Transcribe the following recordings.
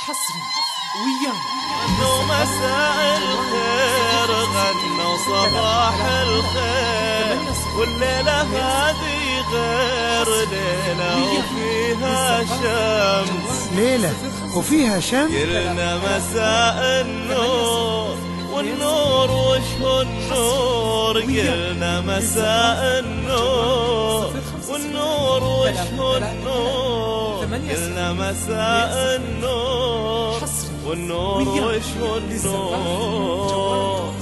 حصري ويانا. غنوا مساء الخير، غنوا صباح الخير، والليلة هذه غير ليلة وفيها شمس. ليلة وفيها شمس. قلنا مساء النور، والنور وش هو النور؟ قلنا مساء النور، والنور وش هو النور؟ قلنا مساء النور، والنور وش هو النور؟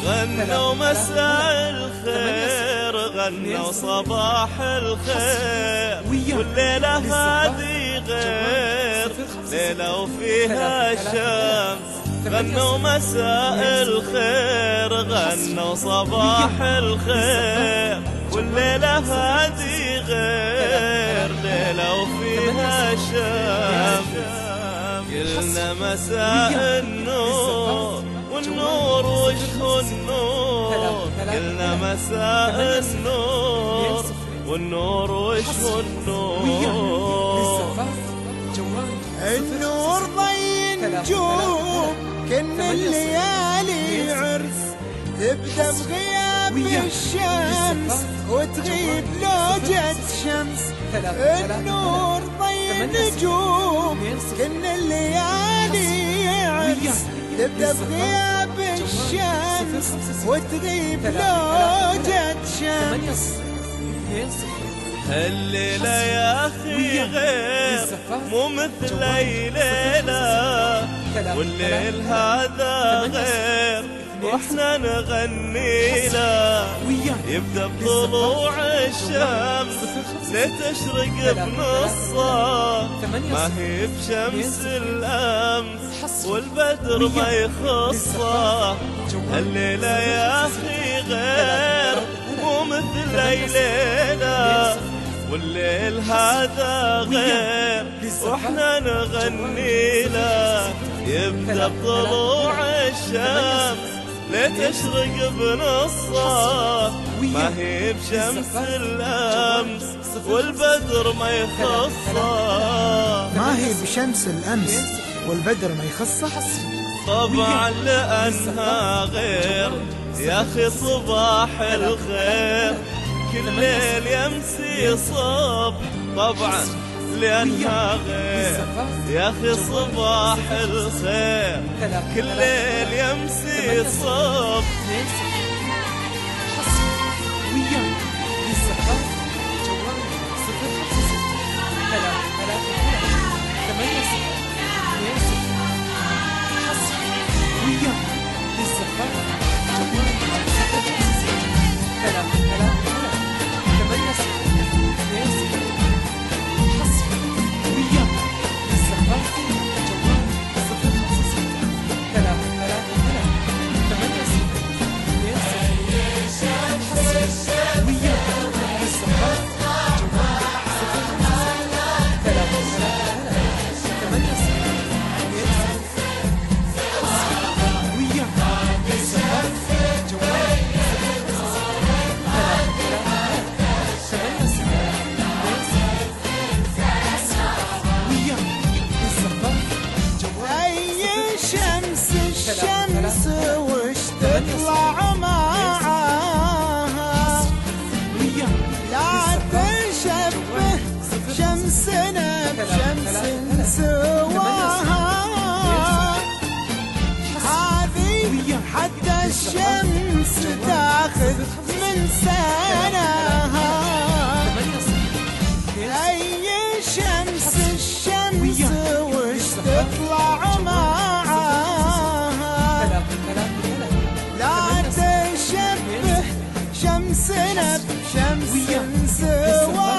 غنوا مساء الخير، غنوا صباح الخير، والليلة هذه غير ليلة وفيها شمس. غنوا مساء الخير، غنوا صباح الخير، والليلة هذه غير ليلة وفيها شمس. قلنا مساء النور، والنور وش هو النور؟ قلنا مساء النور، والنور وش هو النور؟ النور ضي نجوم كن الليالي عرس، تبدأ بغياب الشمس وتغيب لوجة شمس. النور ضي نجوم كن الليالي عرس، تبدأ بغياب الشمس وتغيب لوجة شمس. هالليلة يا أخي غير مو مثل أي ليلة، والليل هذا غير واحنا نغني له. يبدأ بطلوع الشمس لتشرق بنصه، ما هي بشمس الأمس والبدر ما يخصه. هالليلة يا أخي غير مو مثل أي ليلة، والليل هذا غير واحنا نغني له. يبدأ بطلوع الشمس لتشرق بنصه، ما هي بشمس الأمس والبدر ما يخصه. ما هي بشمس الأمس والبدر ما يخصه. طبعا لأنها غير يا أخي صباح الخير، كل ليل يمسي صبح. طبعا لأنها غير يا أخي صباح الخير، كل ليل يمسي صبح. الشمس وش تطلع معاها، لا تشبه شمسنا بشمس سواها. هذه حتى الشمس تاخذ من سناها. أي شمس الشمس وش تطلع معاها، لا تشبه شمسنا بشمس سواها.